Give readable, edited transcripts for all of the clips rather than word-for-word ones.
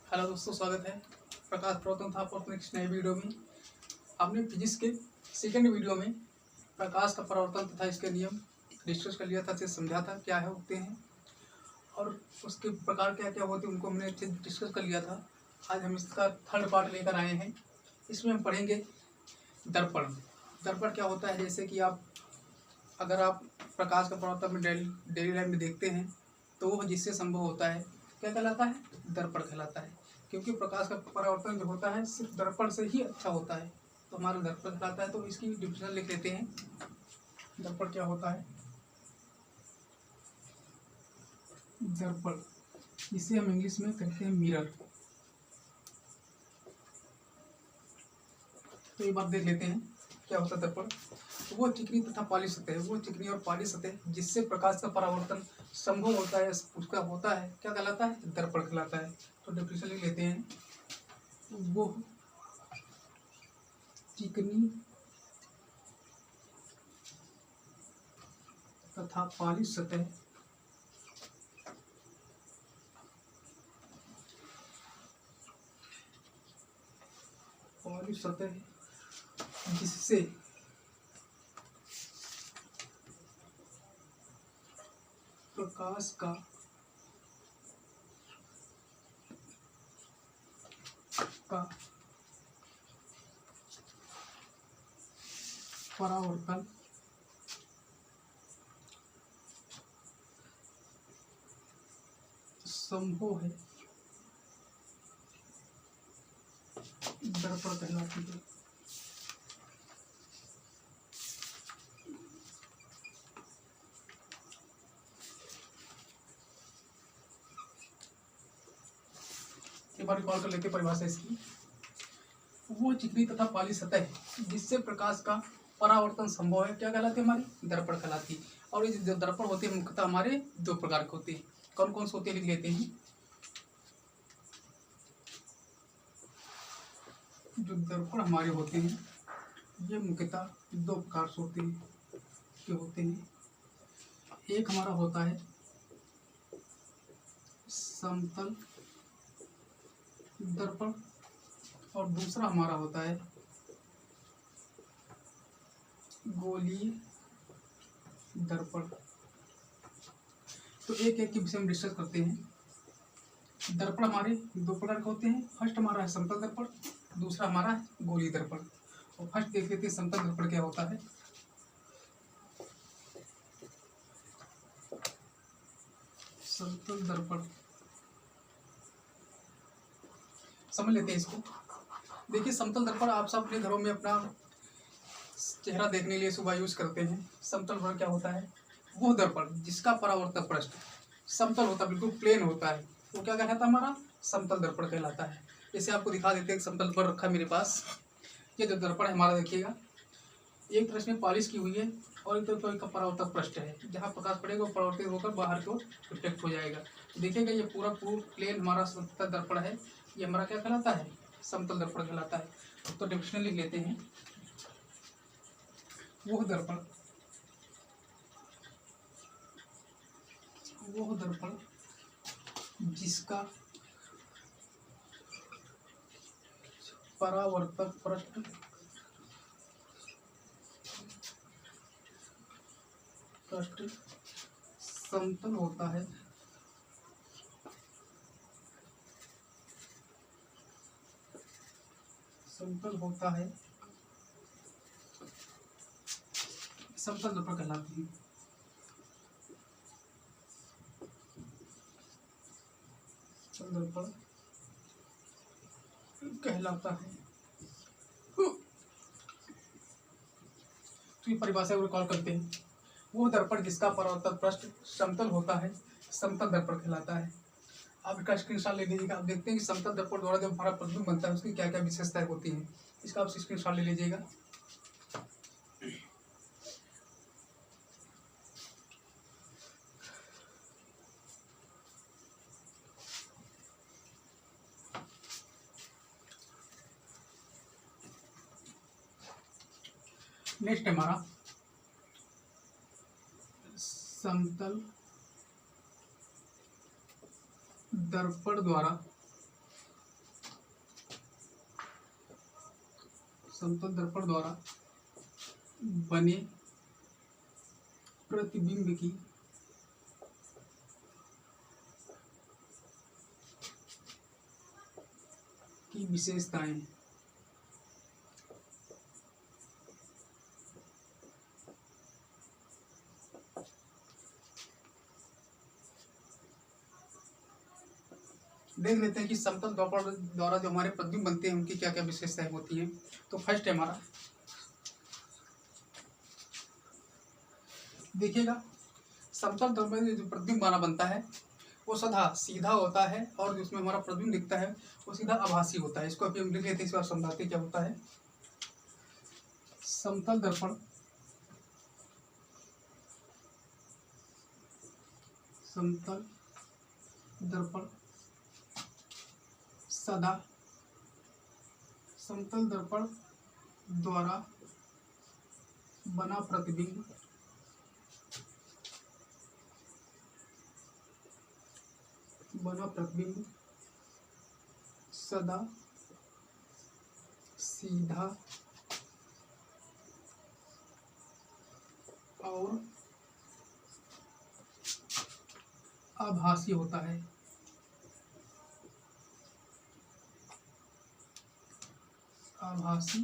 Hello दोस्तों, स्वागत है। प्रकाश प्रवर्तन था आपको अपने एक नए वीडियो में। आपने फिजिक्स के सेकंड वीडियो में प्रकाश का परावर्तन तथा इसके नियम डिस्कस कर लिया था, अच्छे से समझा था क्या है होते हैं और उसके प्रकार क्या क्या होते हैं, उनको हमने अच्छे से डिस्कस कर लिया था। आज हम इसका थर्ड पार्ट लेकर आए हैं। इसमें हम पढ़ेंगे दर्पण। दर्पण क्या होता है, जैसे कि अगर आप प्रकाश का परावर्तन में डेली लाइफ में देखते हैं तो वो जिससे संभव होता है क्या कहलाता है, दर्पण कहलाता है। क्योंकि प्रकाश का परावर्तन जो होता है सिर्फ दर्पण से ही अच्छा होता है, तो हमारा दर्पण कहलाता है। तो इसकी डिफिनेशन लिख लेते हैं। दर्पण क्या होता है? दर्पण, इसे हम इंग्लिश में कहते हैं मिरर। तो ये बात देख लेते हैं क्या होता है दर्पण। तो वो चिकनी तथा पाली सतह, वो चिकनी और पाली सतह जिससे प्रकाश का परावर्तन संभव होता है, उसका होता है क्या कहलाता है, दर्पण कहलाता है। तो डेफिनेशन लिख लेते हैं। वो चिकनी तथा पाली सतह जिससे प्रकाश का परावर्तन संभव है, दर्पण कहलाती है। एक बार रिकॉल कर लेते परिभाषा इसकी। वो चिकनी तथा पाली सतह जिससे प्रकाश का परावर्तन संभव है क्या कहलाती है, हमारी दर्पण कहलाती है। और ये जो दर्पण होते हैं मुख्यतः हमारे दो प्रकार के होते हैं। कौन कौन से होते हैं लिख लेते हैं। जो दर्पण हमारे होते हैं ये मुख्यतः दो प्रकार से होते हैं। क्या होते हैं? एक हमारा होता है समतल दर्पण और दूसरा हमारा होता है गोलीय दर्पण। तो एक एक के विषय में डिस्कस करते हैं। दर्पण हमारे दो प्रकार के होते हैं। फर्स्ट हमारा है समतल दर्पण, दूसरा हमारा है गोलीय दर्पण। और फर्स्ट देख लेते हैं समतल दर्पण क्या होता है। समतल दर्पण समझ लेते हैं इसको। देखिए, समतल दर्पण आप सब अपने घरों में अपना चेहरा देखने के लिए सुबह यूज करते हैं। समतल दर्पण क्या होता है? वो दर्पण जिसका परावर्तक पृष्ठ समतल होता है, बिल्कुल प्लेन होता है, वो क्या कहलाता है, हमारा समतल दर्पण कहलाता है। जैसे आपको दिखा देते हैं, समतल दर्पण रखा मेरे पास। ये जो दर्पण है हमारा, देखिएगा एक तरह में पॉलिश की हुई है और एक तरफ का परावर्तक पृष्ठ है। जहाँ प्रकाश पड़ेगा वो परावर्तित होकर बाहर की ओर रिफ्लेक्ट हो जाएगा। देखिएगा ये पूरा प्लेन हमारा समतल दर्पण है। ये हमारा क्या कहलाता है, समतल दर्पण कहलाता है। तो डेफिनेशन लिख लेते हैं। वो दर्पण जिसका परावर्तक पृष्ठ समतल होता है, समतल दर्पण कहलाती है। दर्पण कहलाता है। तो ये परिभाषा को रिकॉल करते हैं। वो दर्पण जिसका परावर्तक पृष्ठ समतल होता है, समतल दर्पण कहलाता है। आप इसका स्क्रीनशॉट ले लीजिएगा। आप देखते हैं कि समतल दर्पण द्वारा जब हमारा प्रतिबिंब बनता है उसकी क्या क्या विशेषताएं होती हैं। इसका आप स्क्रीनशॉट ले लीजिएगा। नेक्स्ट हमारा समतल दर्पण द्वारा समतल दर्पण द्वारा बने प्रतिबिंब की विशेषताएं। देख लेते हैं कि समतल दर्पण द्वारा जो हमारे प्रतिबिंब बनते हैं उनकी क्या क्या विशेषताएं होती हैं। तो फर्स्ट है हमारा, देखिएगा, समतल दर्पण में जो प्रतिबिंब बना बनता है वो सदा सीधा होता है और जिसमें हमारा प्रतिबिंब दिखता है वो सीधा आभासी होता है। इसको अभी हम लिख लेते हैं, इस बार समझाते क्या होता है। समतल दर्पण सदा समतल दर्पण द्वारा बना प्रतिबिंब सदा सीधा और आभासी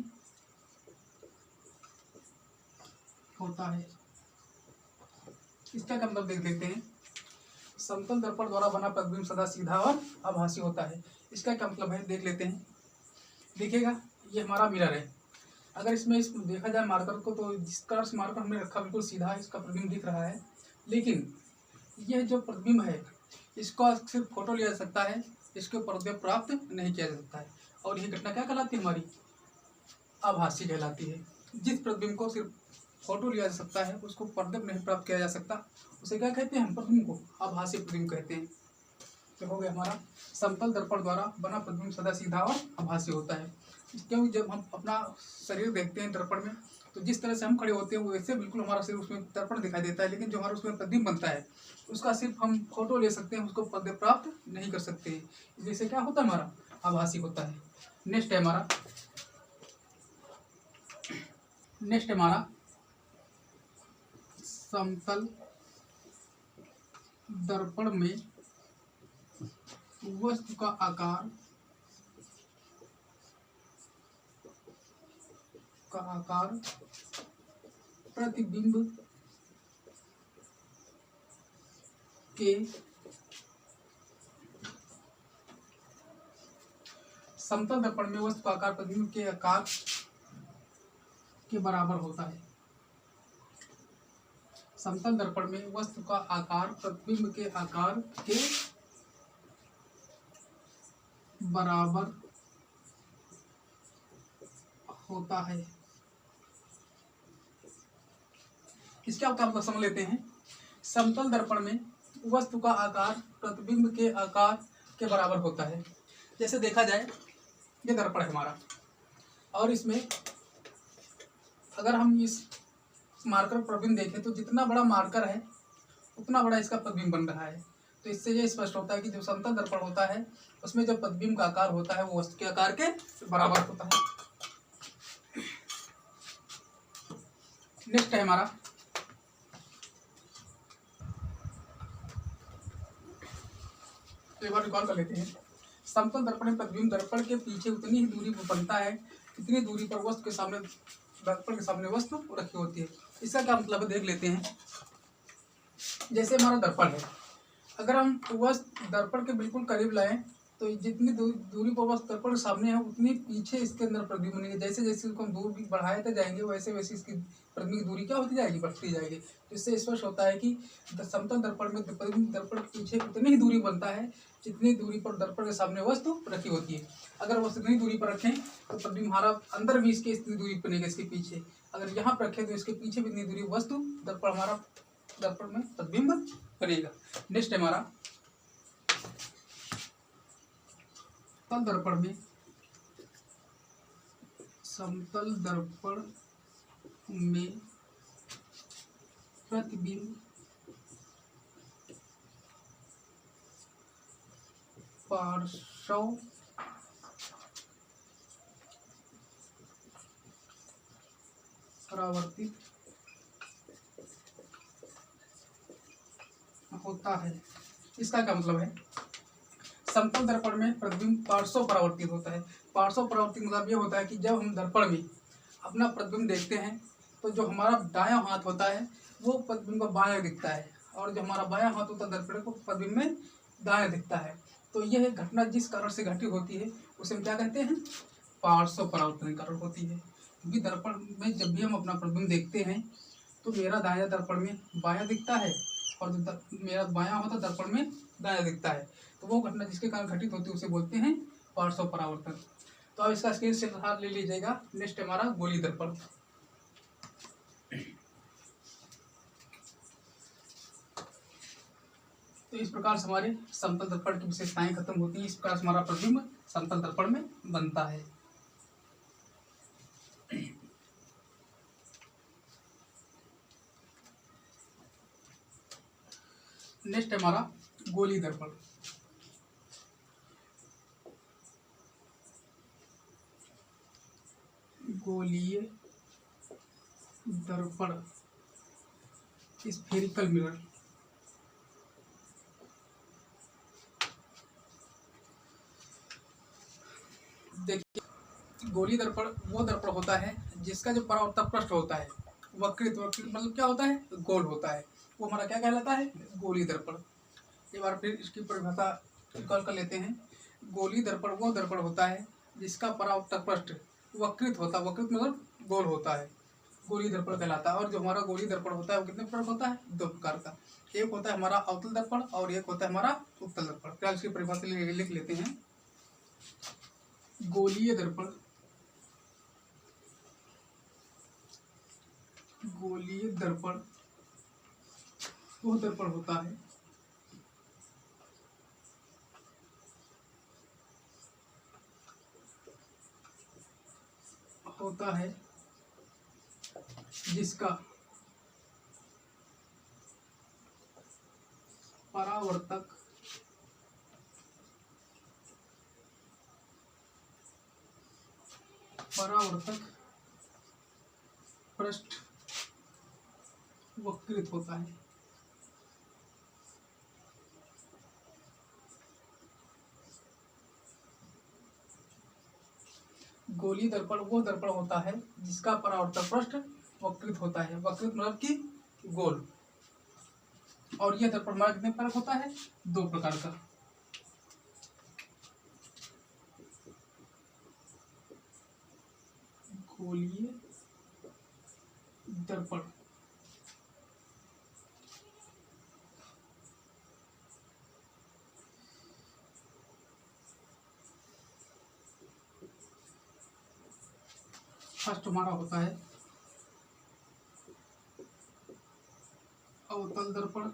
होता है। इसका क्या मतलब देख लेते हैं। समतल दर्पण द्वारा बना प्रतिबिंब सदा सीधा और आभासी होता है, इसका क्या मतलब है देख लेते हैं। देखिएगा, ये हमारा मिरर है। अगर इसमें देखा जाए मार्कर को, तो जिसका मार्कर हमने रखा बिल्कुल सीधा इसका प्रतिबिंब दिख रहा है, लेकिन यह जो प्रतिबिंब है इसका सिर्फ फोटो लिया जा सकता है, इसके पर्दे प्राप्त नहीं किया जा सकता है। और यह घटना क्या कहलाती है, हमारी आभासी कहलाती है। जिस प्रतिबिंब को सिर्फ फोटो लिया जा सकता है उसको पर्दे पर नहीं प्राप्त किया जा सकता, उसे क्या कहते हैं, हम प्रतिबिंब को आभासी प्रतिबिंब कहते हैं। तो हो गया हमारा, समतल दर्पण द्वारा बना प्रतिबिंब सदा सीधा और आभासी होता है। क्योंकि जब हम अपना शरीर देखते हैं दर्पण में, तो जिस तरह से हम खड़े होते हैं वैसे बिल्कुल हमारा शरीर उसमें दर्पण दिखाई देता है, लेकिन जो हमारा उसमें प्रतिबिंब बनता है उसका सिर्फ हम फोटो ले सकते हैं, उसको पर्दे प्राप्त नहीं कर सकते। जैसे क्या होता है, हमारा आभासी होता है। नेक्स्ट है हमारा समतल दर्पण में वस्तु का आकार प्रतिबिंब के समतल दर्पण में वस्तु का आकार प्रतिबिंब के आकार के बराबर होता है। समतल दर्पण में वस्तु का आकार प्रतिबिंब के आकार के बराबर होता है। इसका क्या मतलब समझ लेते हैं। समतल दर्पण में वस्तु का आकार प्रतिबिंब के आकार के बराबर होता है। जैसे देखा जाए, ये दर्पण है हमारा, और इसमें अगर हम इस मार्कर प्रतिबिंब देखें तो जितना बड़ा मार्कर है उतना बड़ा इसका प्रतिबिंब बन रहा है। तो इससे ये स्पष्ट होता है कि जो समतल दर्पण होता है उसमें जो प्रतिबिंब का आकार होता है वो वस्तु के आकार के बराबर होता है। नेक्स्ट है हमारा, तो एक बार रिकॉल कर लेते हैं। समतल दर्पण में प्रतिबिंब दर्पण के पीछे उतनी ही दूरी पर बनता है कितनी दूरी पर वस्तु के सामने, दर्पण के सामने वस्तु रखी होती है। इसका क्या मतलब है देख लेते हैं। जैसे हमारा दर्पण है, अगर हम वस्तु दर्पण के बिल्कुल करीब लाएं तो जितनी दूरी पर वस्तु दर्पण के सामने है उतनी पीछे इसके अंदर प्रतिबिंब बनेंगे। जैसे जैसे इसको हम दूर बढ़ाते जाएंगे वैसे वैसे इसकी प्रतिबिंब की दूरी क्या होती जाएगी, बढ़ती जाएगी। तो इससे स्पष्ट होता है कि समतल दर्पण में प्रतिबिंब दर्पण के पीछे उतनी ही दूरी बनता है जितनी दूरी पर दर्पण के सामने वस्तु रखी होती है। अगर वस्तु इतनी दूरी पर रखें तो प्रतिबिंब हमारा अंदर भी इसके इतनी दूरी बनेगा इसके पीछे। अगर यहाँ पर रखें तो इसके पीछे भी इतनी दूरी वस्तु दर्पण हमारा दर्पण में प्रतिबिंब बनेगा। नेक्स्ट है हमारा, समतल दर्पण में प्रतिबिंब पार्श्व परावर्तित होता है। इसका क्या मतलब है? समतल दर्पण में प्रतिबिंब पार्श्व परावर्तित होता है। पार्श्व परावर्तित मतलब ये होता है कि जब हम दर्पण में अपना प्रतिबिंब देखते हैं तो जो हमारा दायां हाथ होता है वो प्रतिबिंब को बायां दिखता है, और जो हमारा बायां हाथ होता है दर्पण को प्रतिबिंब में दायां दिखता है। तो यह घटना जिस कारण से घटित होती है उसे हम क्या कहते हैं? पार्श्व परावर्तन कारण होती है। क्योंकि दर्पण में जब भी हम अपना प्रतिबिंब देखते हैं तो मेरा दायां दर्पण में बायां दिखता है, और जो मेरा बायां होता है दर्पण में दायां दिखता है। तो वो घटना जिसके कारण घटित होती है उसे बोलते हैं पार्श्व परावर्तन। तो अब इसका स्क्रीनशॉट ले लीजिएगा। नेक्स्ट हमारा गोली दर्पण। तो इस प्रकार से हमारे समतल दर्पण की विशेषताएं खत्म होती हैं। इस प्रकार से हमारा प्रतिबिंब समतल दर्पण में बनता है। नेक्स्ट हमारा गोली दर्पण। गोलीय दर्पण स्फेरिकल मिरर। देखिए, गोली दर्पण वो दर्पण होता है जिसका जो परावर्तक पृष्ठ होता है वक्रित वक्रित मतलब क्या होता है? गोल होता है। वो हमारा क्या कहलाता है? गोली दर्पण। एक बार फिर इसकी परिभाषा निकाल कर लेते हैं। गोली दर्पण वो दर्पण होता है जिसका परावर्तक पृष्ठ वक्रित होता है। वक्रित मतलब गोल होता है, गोली दर्पण कहलाता है। और जो हमारा गोली दर्पण होता है वो कितने प्रकार होता है? दो प्रकार का। एक होता है हमारा अवतल दर्पण और एक होता है हमारा उत्तल दर्पण। क्या इसकी परिभाषा लिख लेते हैं। गोलीय दर्पण, गोलीय दर्पण वो दर्पण होता है जिसका परावर्तक पृष्ठ वक्रित होता है। गोली दर्पण वो दर्पण होता है जिसका परावर्तक पृष्ठ वक्रित होता है। वक्रित मतलब कि गोल। और यह दर्पण हमारा कितने प्रकार होता है? दो प्रकार का। गोलीय दर्पण फर्स्ट हमारा होता है अवतल दर्पण,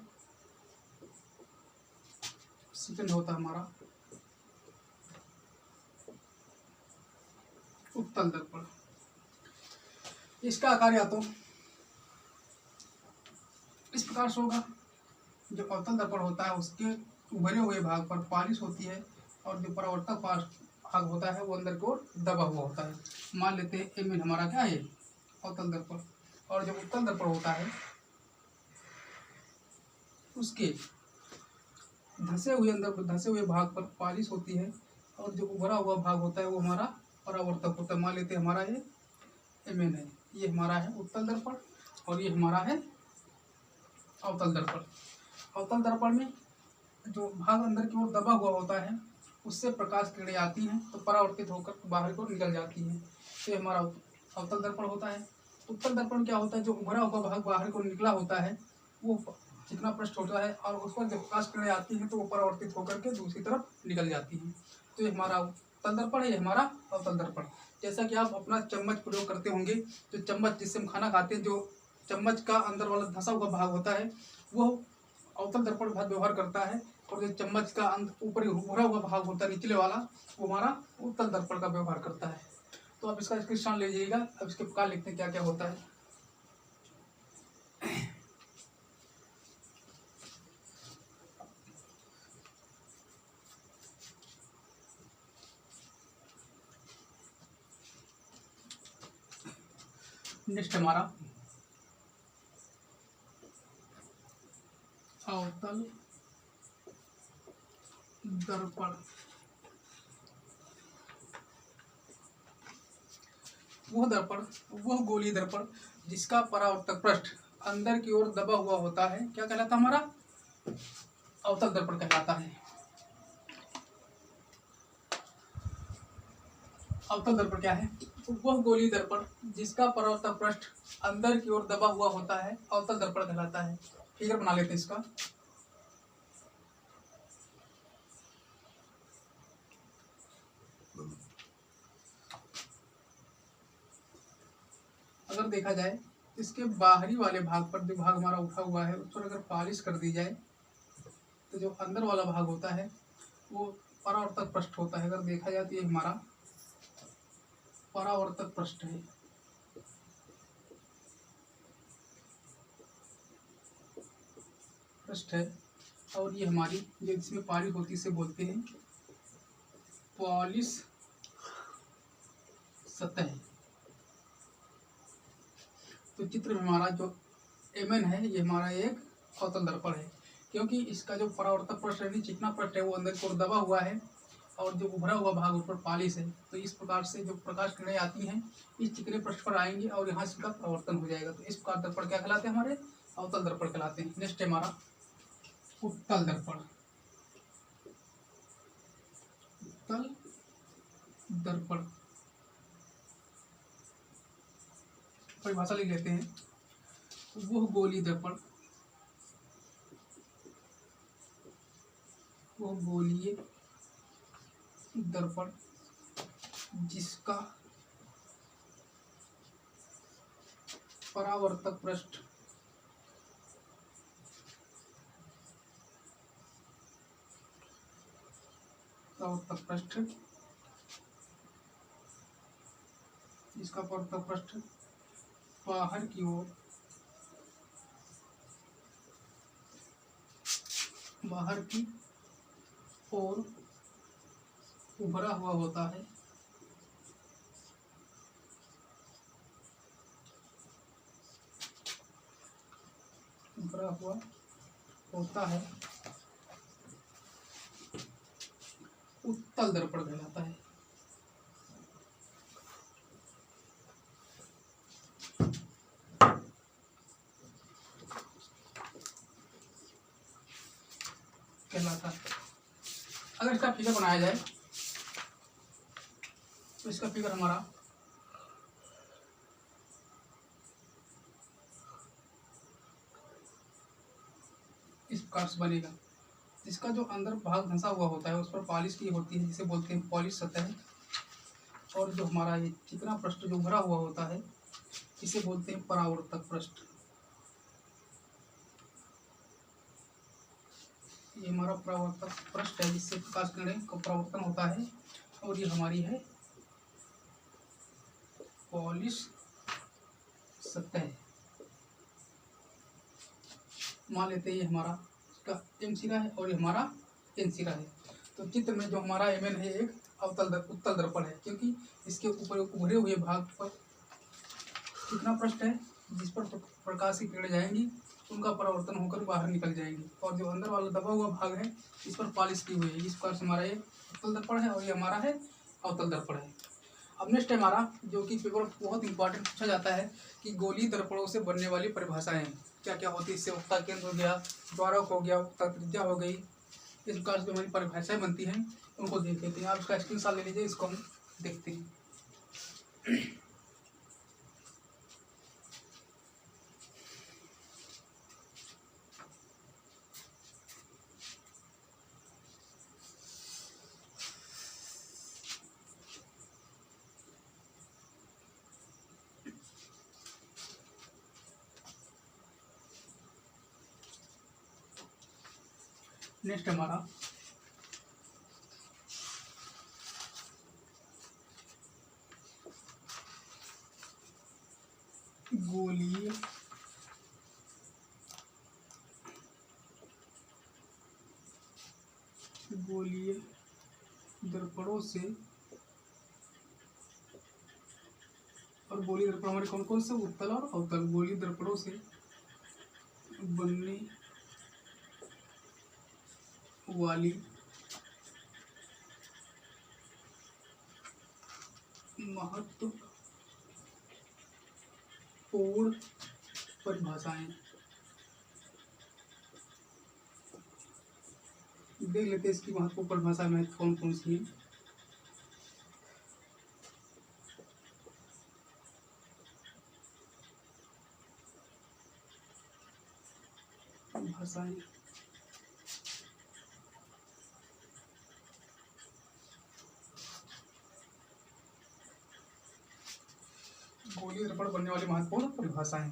सेकंड होता है हमारा उत्तल दर्पण। इसका आकार या तो इस प्रकार से होगा। जो अवतल दर्पण होता है उसके उभरे हुए भाग पर पॉलिश होती है, और जो परावर्तक भाग होता है वो अंदर की ओर दबा हुआ होता है। मान लेते हैं एमिन हमारा क्या है? अवतल दर्पण। और जो उत्तल दर्पण होता है उसके धसे हुए भाग पर पॉलिश होती है, और जो उभरा हुआ भाग होता है वो हमारा परावर्तक होता है। मान लेते हैं हमारा ये एमिन है, ये हमारा है उत्तल दर्पण, और ये हमारा है अवतल दर्पण। अवतल दर्पण में जो भाग अंदर की ओर दबा हुआ होता है उससे प्रकाश किरणें आती हैं तो परावर्तित होकर बाहर की ओर निकल जाती हैं। तो ये हमारा अवतल दर्पण होता है। उत्तल दर्पण क्या होता है? जो उभरा हुआ भाग बाहर को निकला होता है वो चिकना पृष्ठ होता है, और उस पर जब प्रकाश किरणें आती हैं तो वो परावर्तित होकर के दूसरी तरफ निकल जाती हैं। तो ये हमारा उत्तल दर्पण है, ये हमारा अवतल दर्पण। जैसा कि आप अपना चम्मच प्रयोग करते होंगे, जो चम्मच जिससे हम खाना खाते हैं, जो चम्मच का अंदर वाला धंसा हुआ भाग होता है वो अवतल दर्पण भाग व्यवहार करता है, और जो चम्मच का ऊपर उभरा हुआ भाग होता है निचले वाला वो हमारा उत्तल दर्पण का व्यवहार करता है। तो आप इसका स्क्रीनशॉट ले लीजिएगा। अब इसके प्रकार लिखते हैं क्या क्या होता है। नेक्स्ट हमारा अवतल दर्पण। वह गोलीय दर्पण जिसका परावर्तक पृष्ठ अंदर की ओर दबा हुआ होता है क्या कहलाता है? हमारा अवतल दर्पण कहलाता है। अवतल दर्पण क्या है? वह गोलीय दर्पण जिसका परावर्तक पृष्ठ अंदर की ओर दबा हुआ होता है अवतल दर्पण कहलाता है। फिगर बना लेते हैं इसका। अगर देखा जाए इसके बाहरी वाले भाग पर जो भाग हमारा उठा हुआ है उस पर अगर पॉलिश कर दी जाए तो जो अंदर वाला भाग होता है वो परावर्तक पृष्ठ होता है। अगर देखा जाए तो ये हमारा परावर्तक पृष्ठ है। और ये हमारी जो इसमें पॉलिश होती है इसे बोलते हैं पॉलिश सतह। तो चित्र में हमारा जो Mn है ये हमारा एक अवतल दर्पण है, क्योंकि इसका जो परावर्तक पृष्ठ है चिकना पृष्ठ है वो अंदर की ओर दबा हुआ है और जो उभरा हुआ भाग ऊपर पॉलिश है। तो इस प्रकार से जो प्रकाश किरणें आती हैं इस चिकने पृष्ठ पर आएंगी और यहाँ से इसका परावर्तन हो जाएगा। तो इस प्रकार दर्पण क्या कहलाते हैं? हमारे अवतल दर्पण कहलाते हैं। नेक्स्ट है हमारा उत्तल दर्पण। उत्तल दर्पण परिभाषा लिख लेते हैं। वह गोलीय दर्पण जिसका परावर्तक पृष्ठ बाहर की ओर उभरा हुआ होता है। उत्तल दर्पण कहलाता है। अगर इसका फिगर बनाया जाए तो इसका फिगर हमारा इस प्रकार से बनेगा। इसका जो अंदर भाग धंसा हुआ होता है उस पर पॉलिश की होती है जिसे बोलते हैं पॉलिश सतह। और जो हमारा ये चिकना पृष्ठ जो भरा हुआ होता है इसे बोलते हैं परावर्तक पृष्ठ। ये हमारा परावर्तक पृष्ठ है जिससे प्रकाश किरणें का परावर्तन होता है। और ये हमारी है पॉलिश सतह। मान लेते हैं ये हमारा इसका एम सिरा है और ये हमारा एन सिरा है। तो चित्र में जो हमारा Mn है एक उत्तल दर्पण है, क्योंकि इसके ऊपर उभरे हुए भाग पर कितना पृष्ठ है जिस पर प्रकाश की किरणें जाएंगी उनका परावर्तन होकर बाहर निकल जाएंगी। और जो अंदर वाला दबा हुआ भाग है इस पर पॉलिश की हुई है। इस प्रकार से हमारा ये उत्तल दर्पण है और ये हमारा है अवतल दर्पण है। अब नेक्स्ट है हमारा जो कि पेपर बहुत इंपॉर्टेंट पूछा जाता है कि गोलीय दर्पणों से बनने वाली परिभाषाएं क्या क्या होती है। इससे वक्ता केंद्र हो गया, द्वारक हो गया, वक्ता त्रिज्या हो गई। इस प्रकार से हमारी परिभाषाएं बनती हैं उनको देख लेते हैं। आप इसका स्क्रीनशॉट ले लीजिए, इसको हम देखते हैं। नेक्स्ट हमारा गोलीय दर्पणों से और गोलीय दर्पण हमारे कौन कौन से, उत्तल और अवतल। गोलीय दर्पणों से बनने वाली महत्वपूर्ण परिभाषाएं। देख लेते हैं इसकी महत्वपूर्ण परिभाषा में कौन कौन सी है। परिभाषाएं गोलीय दर्पण बनने वाली महत्वपूर्ण परिभाषाएं।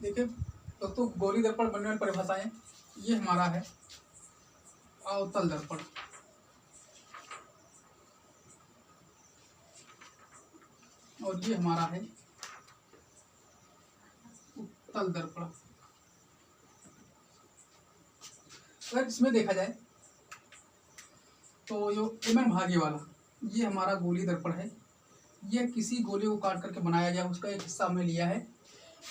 देखिए दोस्तों, गोलीय दर्पण बनने वाली परिभाषाएं, ये हमारा है अवतल दर्पण। और ये हमारा है उत्तल दर्पण। अगर इसमें देखा जाए तो जो एमएन भागे वाला, ये हमारा गोलीय दर्पण है। यह किसी गोले को काट करके बनाया गया, उसका एक हिस्सा हमने लिया है।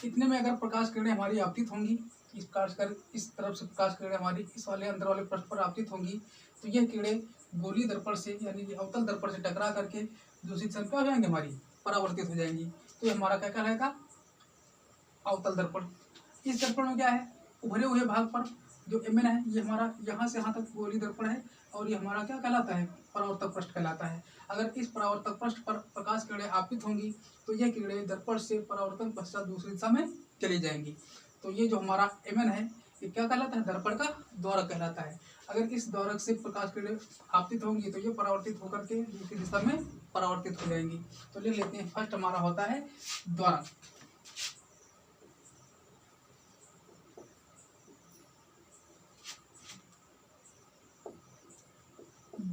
इतने में अगर प्रकाश किरणें हमारी आपतित होंगी, इस तरफ से प्रकाश किरणें हमारी इस वाले अंदर वाले पृष्ठ पर आपतित होंगी, तो यह किरणें गोलीय दर्पण से यानी कि अवतल दर्पण से टकरा करके दूसरी तरफ क्या हो जाएंगे, हमारी परावर्तित हो जाएंगी। तो ये हमारा क्या कहलाएगा, अवतल दर्पण। इस दर्पण में क्या है, उभरे हुए भाग पर जो एमएन है, ये हमारा यहाँ से यहाँ तक गोलीय दर्पण है। और ये हमारा क्या कहलाता है, परावर्तक पृष्ठ कहलाता है। अगर इस परावर्तक पृष्ठ पर प्रकाश किरणें आपतित होंगी तो यह किरणें दर्पण से परावर्तन पश्चात दूसरी दिशा में चली जाएंगी। तो ये जो हमारा एमएन है, ये क्या कहलाता है, दर्पण का द्वारक कहलाता है। अगर इस द्वारक से प्रकाश किरणें आपतित होंगी तो ये परावर्तित होकर के दूसरी दिशा में परावर्तित हो जाएंगी। तो लिख लेते हैं, फर्स्ट हमारा होता है द्वारक।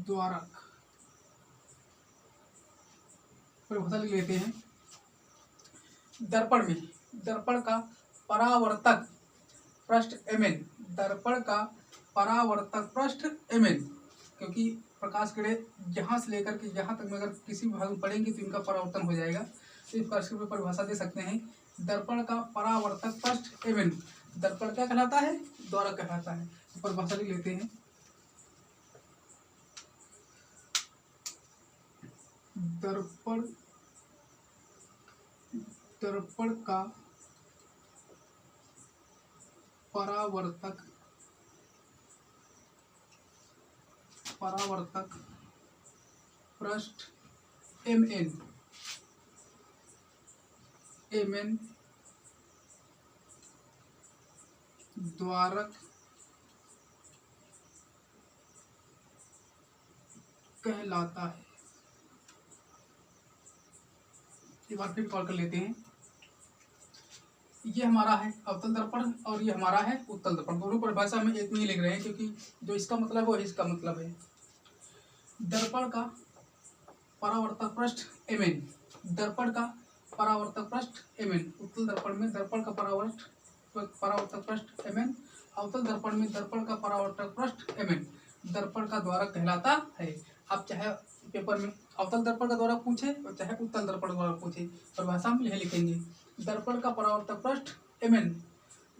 द्वारक परिभाषा लिख लेते हैं। दर्पण में दर्पण का परावर्तक पृष्ठ एमएन, दर्पण का परावर्तक पृष्ठ एमएन, क्योंकि प्रकाश किरणें यहाँ से लेकर के यहाँ तक में अगर किसी भी भाग में पड़ेंगी तो इनका परावर्तन हो जाएगा। तो इस प्रकार से परिभाषा दे सकते हैं, दर्पण का परावर्तक पृष्ठ एमएन। दर्पण क्या कहलाता है, द्वारक कहलाता है। तो परिभाषा लिख लेते हैं, दर्पण का परावर्तक पृष्ठ एमएन द्वारक कहलाता है। एक बार फिर कॉल कर लेते हैं। ये हमारा है अवतल दर्पण और ये हमारा है उत्तल दर्पण। दोनों परिभाषा में एक में ही लिख रहे हैं, क्योंकि जो इसका मतलब है वो इसका मतलब है। दर्पण का परावर्तक पृष्ठ एमएन, दर्पण का परावर्तक पृष्ठ एमएन। उत्तल दर्पण में दर्पण का परावर्तक पृष्ठ एमएन, अवतल दर्पण में दर्पण का परावर्तक पृष्ठ एमएन। दर्पण का द्वारक कहलाता है। आप चाहे पेपर में अवतल दर्पण का द्वारक पूछे और चाहे उत्तल दर्पण का द्वारक पूछे, परिभाषा में यह लिखेंगे, दर्पण का परावर्तक पृष्ठ एमएन,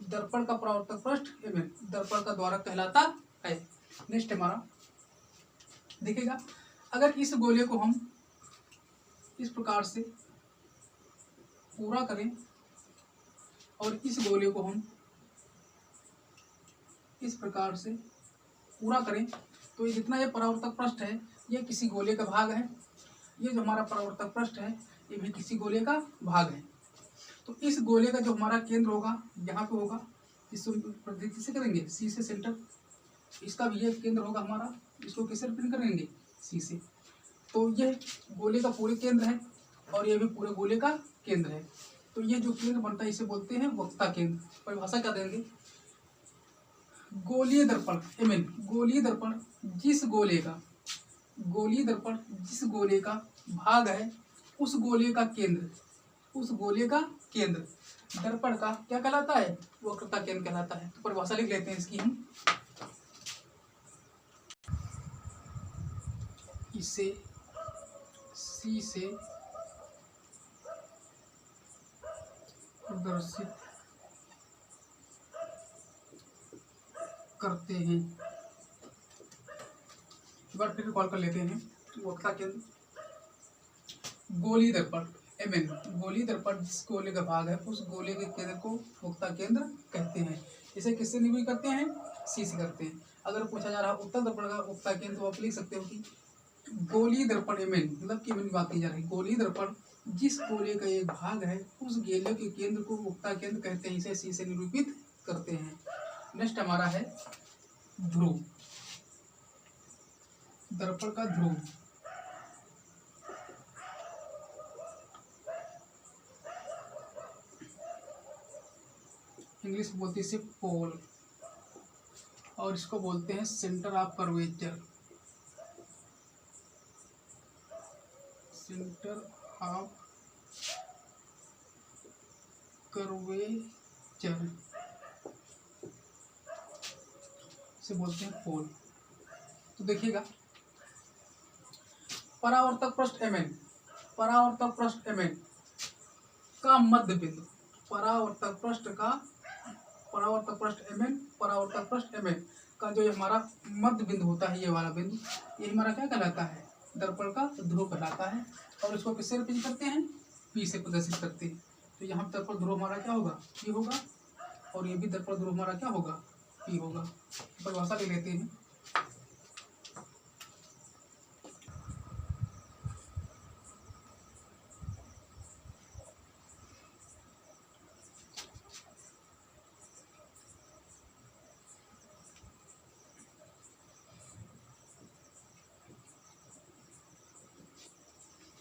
दर्पण का परावर्तक पृष्ठ एमएन, दर्पण का द्वारक कहलाता है। नेक्स्ट हमारा देखिएगा, अगर इस गोले को हम इस प्रकार से पूरा करें और इस गोले को हम इस प्रकार से पूरा करें, तो जितना ये परावर्तक पृष्ठ है ये किसी गोले का भाग है। ये जो हमारा परावर्तक पृष्ठ है ये भी किसी गोले का भाग है। तो इस गोले का जो हमारा केंद्र होगा यहाँ पे होगा, इसको प्रतीक किसे करेंगे, सी से सेंटर। इसका भी ये केंद्र होगा हमारा, इसको किसे रिप्रेजेंट करेंगे, सी से। तो ये गोले का पूरे केंद्र है और ये भी पूरे गोले का केंद्र है। तो ये जो केंद्र बनता है इसे बोलते हैं वक्रता केंद्र। परिभाषा क्या देंगे, गोलीय दर्पण एमएन, गोलीय दर्पण जिस गोले का भाग है उस गोले का केंद्र दर्पण का क्या कहलाता है, वक्रता केंद्र कहलाता है। तो परिभाषा लिख लेते हैं इसकी हम, इसे सी से प्रदर्शित करते हैं। एक बार फिर कॉल कर लेते हैं। वक्ता केंद्र गोली दर्पण एमएन, गोली दर्पण जिस गोले का भाग है उस गोले के केंद्र को वक्ता केंद्र कहते हैं। इसे किससे निरूपित करते हैं? सी से करते हैं। अगर पूछा जा रहा है उत्तर दर्पण का वक्ता केंद्र तो आप लिख सकते हो कि गोली दर्पण एमएन, मतलब कि एमएन बात की जा रही है। गोली दर्पण जिस गोले का एक भाग है उस गोले के केंद्र को वक्ता केंद्र कहते हैं। इसे सी से निरूपित करते हैं। नेक्स्ट हमारा है ध्रुव, दर्पण का ध्रुव। इंग्लिश बोलते हैं इसे पोल, और इसको बोलते हैं centre of curvature, centre of curvature से बोलते हैं पोल। तो देखिएगा परावर्तक पृष्ठ एमएन, परावर्तक पृष्ठ एमएन का मध्य बिंदु, परावर्तक पृष्ठ एमएन, परावर्तक पृष्ठ एमएन का जो हमारा मध्य बिंदु होता है, ये वाला बिंदु, ये हमारा क्या कहलाता है? दर्पण का ध्रुव कहलाता है। और इसको किससे रिप्रेजेंट करते हैं? पी से प्रदर्शित करते हैं। तो यहाँ दर्पण ध्रुव हमारा क्या होगा? पी होगा। और ये भी दर्पण ध्रुव हमारा क्या होगा? पी होगा। परिभाषा ले लेते हैं।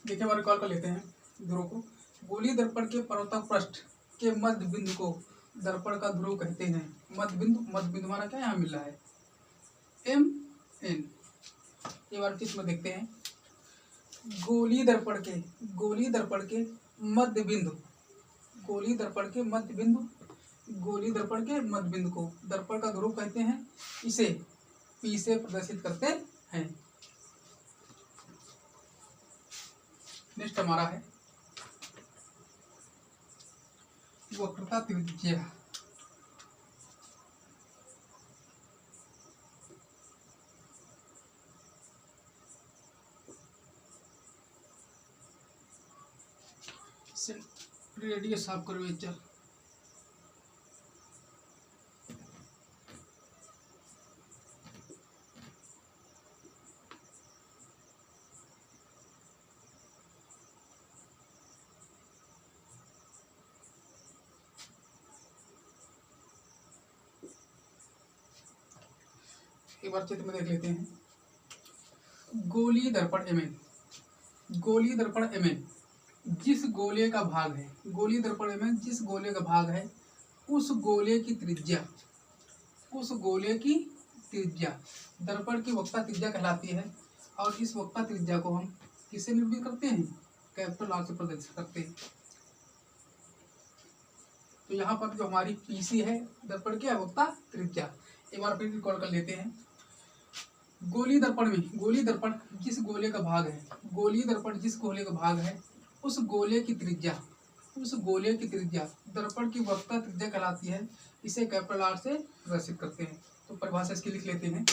देखिए हमारे कॉल कर लेते हैं ध्रुव को। गोलीय दर्पण के परावर्तक पृष्ठ के मध्य बिंदु को दर्पण का ध्रुव कहते हैं। मध्य बिंदु हमारा क्या यहाँ मिल रहा है? M N. ये बार किस में देखते हैं? गोलीय दर्पण के मध्य बिंदु, गोलीय दर्पण के मध्य बिंदु को दर्पण का ध्रुव कहते हैं। इसे पी से प्रदर्शित करते हैं। नेक्स्ट हमारा है वक्रता त्रिज्या। Radius of curvature. एक बार चित्र में देख लेते हैं। गोलीय दर्पण एमएन, गोलीय दर्पण एमएन जिस गोले का भाग है, गोलीय दर्पण एमएन जिस गोले का भाग है उस गोले की त्रिज्या दर्पण की वक्ता त्रिज्या कहलाती है। और इस वक्ता त्रिज्या को हम किससे निरूपित करते हैं? कैपिटल आर से प्रदर्शित करते हैं। तो यहाँ पर जो हमारी पीसी है दर्पण की वक्ता त्रिज्या। एक बार फिर रिकॉर्ड कर लेते हैं। गोलीय दर्पण जिस गोले का भाग है, गोलीय दर्पण जिस गोले का भाग है उस गोले की त्रिज्या दर्पण की वक्ता त्रिज्या कहलाती है। इसे कैपिटल आर से प्रदर्शित करते हैं। तो परिभाषा इसकी लिख लेते हैं।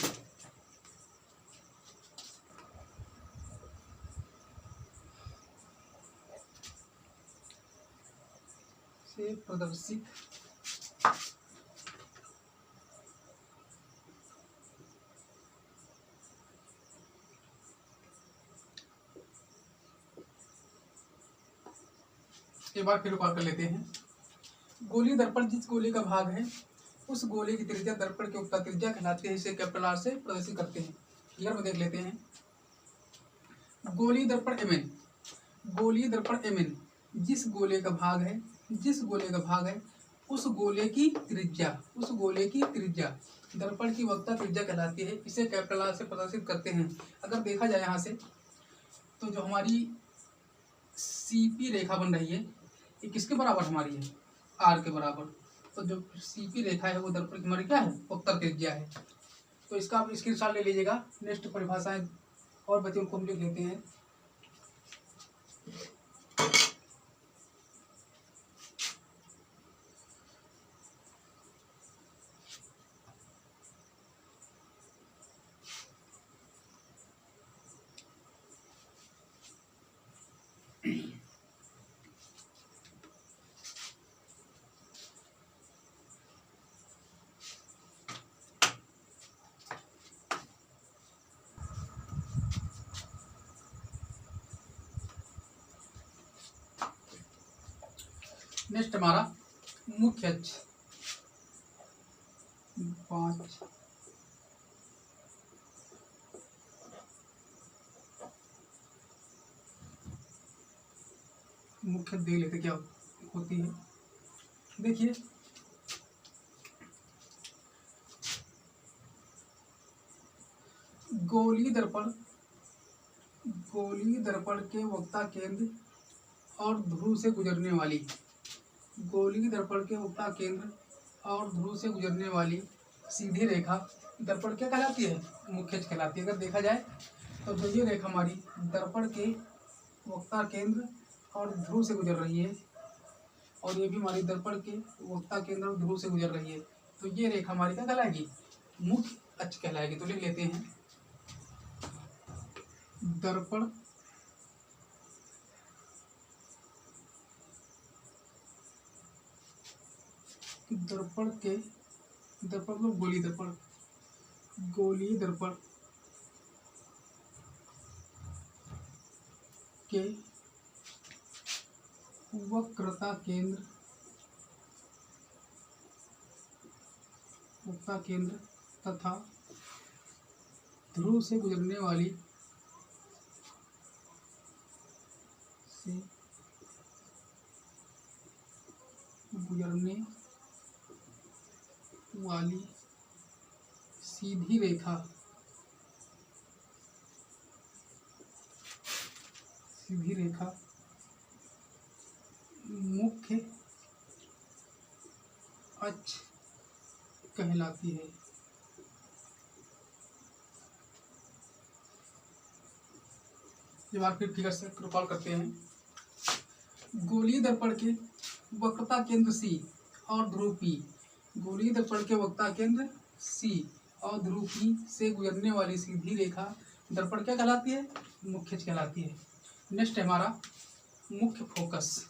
से प्रदर्शित एक बार फिर कॉल कर लेते हैं। गोलीय दर्पण जिस गोले का भाग है उस गोले की त्रिज्या दर्पण की वक्ता त्रिज्या कहलाती है। इसे कैपिटल आर से प्रदर्शित करते हैं। क्लियर में देख लेते हैं। गोलीय दर्पण एमएन जिस गोले का भाग है उस गोले की त्रिज्या दर्पण की वक्ता त्रिज्या कहलाती है। इसे कैपिटल आर से प्रदर्शित करते हैं। अगर देखा जाए यहाँ से तो जो हमारी सीपी रेखा बन रही है ये किसके बराबर हमारी है? आर के बराबर। तो जो सीपी रेखा है वो दर्पण की हमारी क्या है? वक्ता त्रिज्या है। तो इसका आप स्क्रीनशॉट ले लीजिएगा। नेक्स्ट परिभाषाएं और बच्चे उनको हम लिख लेते हैं। नेक्स्ट हमारा मुख्य अक्ष 5, मुख्य देख लेते क्या होती है। देखिए गोलीय दर्पण के वक्ता केंद्र और ध्रुव से गुजरने वाली, गोलीय दर्पण के वक्ता केंद्र और ध्रुव से गुजरने वाली सीधी रेखा दर्पण क्या कहलाती है? मुख्य अक्ष कहलाती है। अगर देखा जाए तो जो ये रेखा हमारी दर्पण के वक्ता केंद्र और ध्रुव से गुजर रही है, और ये भी हमारी दर्पण के वक्ता केंद्र और ध्रुव से गुजर रही है, तो ये रेखा हमारी क्या कहलाएगी? मुख्य अक्ष कहलाएगी। तो लिख लेते हैं दर्पण मतलब गोलीय दर्पण के वक्रता केंद्र तथा ध्रुव से गुजरने वाली सीधी रेखा मुख्य अक्ष कहलाती है। ये बात फिर फिगर से रिकॉल करते हैं। गोलीय दर्पण के वक्रता केंद्र C और ध्रुव P, गोलीय दर्पण के वक्ता केंद्र C और ध्रुव P से गुजरने वाली सीधी रेखा दर्पण क्या कहलाती है? मुख्य अक्ष कहलाती है। नेक्स्ट है हमारा मुख्य फोकस।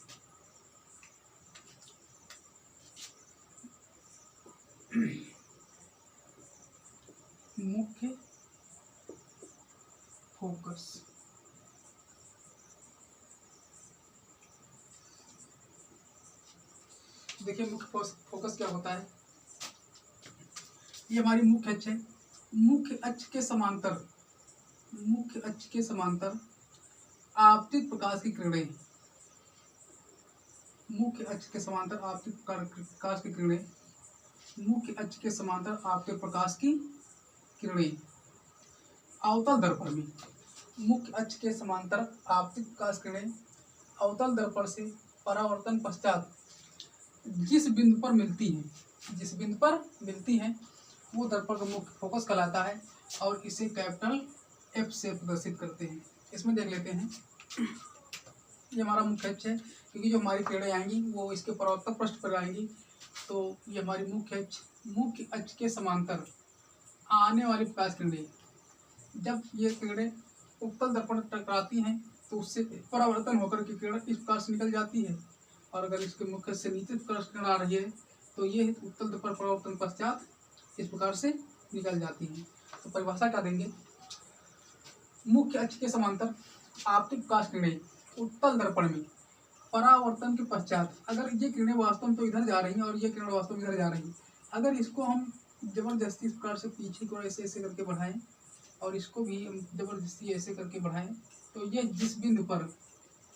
मुख्य फोकस देखिए मुख्य फोकस क्या होता है? ये हमारी मुख्य अक्ष है। मुख्य अक्ष के समांतर आपतित प्रकाश की किरणें, मुख्य अक्ष के समांतर आपतित प्रकाश की किरणें, मुख्य अक्ष के समांतर आपतित प्रकाश की किरणें अवतल दर्पण में, मुख्य अक्ष के समांतर आपतित प्रकाश किरणें अवतल दर्पण से परावर्तन पश्चात जिस बिंदु पर मिलती हैं वो दर्पण का मुख्य फोकस कहलाता है, और इसे कैपिटल F से प्रदर्शित करते हैं। इसमें देख लेते हैं, ये हमारा मुख्य अक्ष है, क्योंकि जो हमारी किरणें आएंगी वो इसके परावर्तक पृष्ठ पर आएंगी, तो ये हमारी मुख्य अक्ष के समांतर आने वाली प्रकाश किरणें, जब ये किरणें उत्तल दर्पण टकराती हैं तो उससे परावर्तन होकर के किरण इस प्रकार से निकल जाती है, और अगर इसके मुख्य से नीचे किरण आ रही है तो ये उत्तल दर्पण परावर्तन पश्चात इस प्रकार से निकल जाती है। तो परिभाषा क्या देंगे? मुख्य अक्ष के समांतर आपतित प्रकाश किरणें उत्तल दर्पण में परावर्तन के पश्चात, अगर ये किरणें वास्तव में तो इधर जा रही हैं और ये किरण वास्तव में इधर जा रही हैं, अगर इसको हम जबरदस्ती इस प्रकार से पीछे को ऐसे ऐसे करके बढ़ाएं और इसको भी हम जबरदस्ती ऐसे करके बढ़ाएं, तो ये जिस बिंदु पर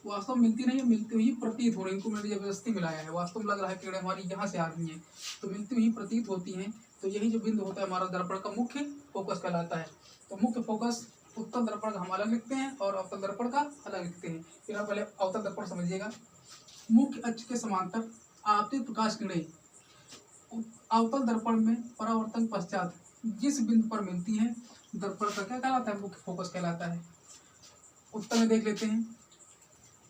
वास्तव में मिलती नहीं है, मिलती हुई प्रतीत हो रही, इनको मैंने जबरदस्ती मिलाया है, वास्तव में लग रहा है किरणें हमारी यहाँ से आ रही हैं, तो मिलती हुई प्रतीत होती हैं, तो यही जो बिंदु होता है हमारा दर्पण का मुख्य फोकस कहलाता है। तो मुख्य फोकस उत्तल दर्पण का हम अलग लिखते हैं और अवतल दर्पण का अलग लिखते हैं। फिर आप पहले अवतल दर्पण समझिएगा। मुख्य अक्ष के समांतर आपतित प्रकाश किरणें अवतल दर्पण में परावर्तन पश्चात जिस बिंदु पर मिलती है दर्पण का क्या कहलाता है? मुख्य फोकस कहलाता है। उत्तर में देख लेते हैं,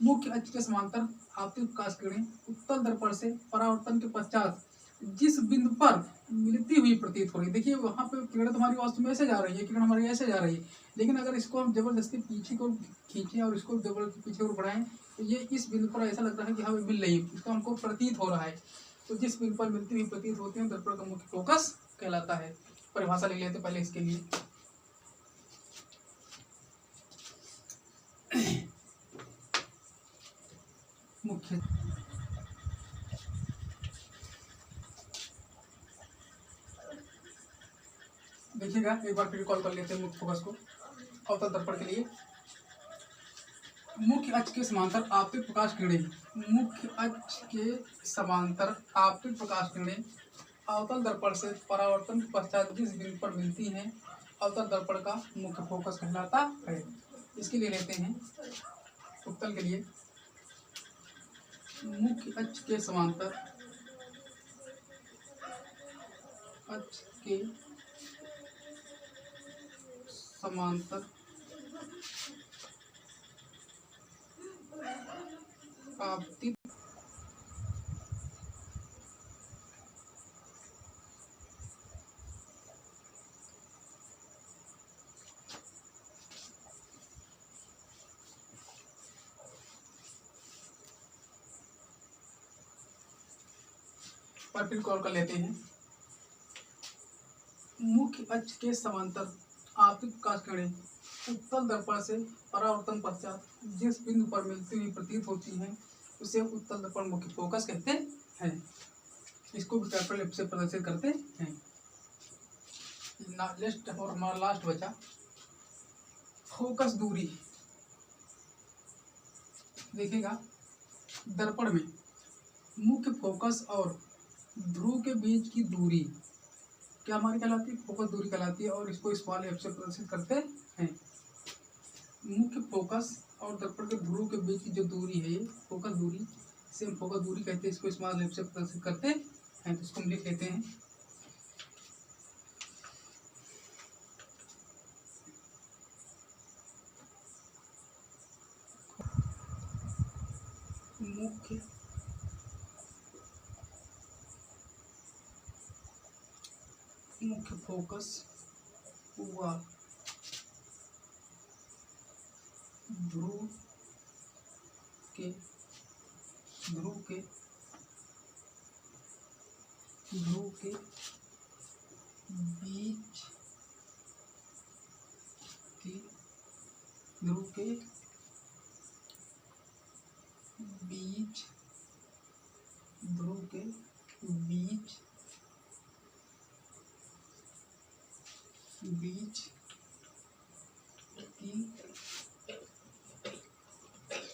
मुख्य अक्ष के समांतर आपतित प्रकाश किरणें उत्तल दर्पण से परावर्तन के पश्चात जिस बिंदु पर मिलती हुई प्रतीत हो रही है, देखिए वहाँ पे किरण तुम्हारी वास्तव में ऐसे जा रही है, किरण हमारी ऐसे जा रही है, लेकिन अगर इसको हम जबरदस्ती पीछे को खींचें और इसको जबरदस्ती पीछे को बढ़ाएं तो ये इस बिंदु पर ऐसा लग रहा है कि हमें मिल रही है, इसका हमको प्रतीत हो रहा है। तो जिस बिंदु पर मिलती हुई प्रतीत होती है दर्पण का मुख्य फोकस कहलाता है। परिभाषा लिख लेते पहले इसके लिए। मुख्य देखिएगा, एक बार फिर कॉल कर लेते हैं मुख्य फोकस को अवतल दर्पण के लिए। मुख्य अक्ष के समांतर आपतित प्रकाश किरणें, मुख्य अक्ष के समांतर आपतित प्रकाश किरणें अवतल दर्पण से परावर्तन के पश्चात जिस बिंदु पर मिलती हैं अवतल दर्पण का मुख्य फोकस कहलाता है। इसके लिए लेते हैं उत्तल के लिए। मुख्य अक्ष के समांतर आपतित पर फिर कॉल कर लेते हैं। मुख्य अक्ष के समांतर आपतित प्रकाश किरणें उत्तल दर्पण से परावर्तन पश्चात जिस बिंदु पर मिलती हुई प्रतीत होती हैं उसे उत्तल दर्पण मुख्य फोकस कहते हैं। इसको भी कैपिटल से प्रदर्शित करते हैं। नेक्स्ट और हमारा लास्ट बचा फोकस दूरी। देखिएगा, दर्पण में मुख्य फोकस और ध्रुव के बीच की दूरी क्या हमारी कहलाती है? फोकस दूरी कहलाती है और इसको स्मॉल एफ से प्रदर्शित करते हैं। मुख्य फोकस और दर्पण के ध्रुव के बीच की जो दूरी है ये फोकस दूरी से हम फोकस दूरी कहते हैं, इसको स्मॉल एफ से प्रदर्शित करते हैं। तो इसको हम लिख लेते हैं। मुख्य फोकस व ध्रुव के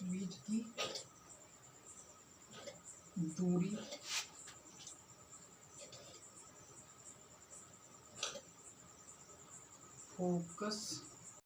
बीच की दूरी फोकस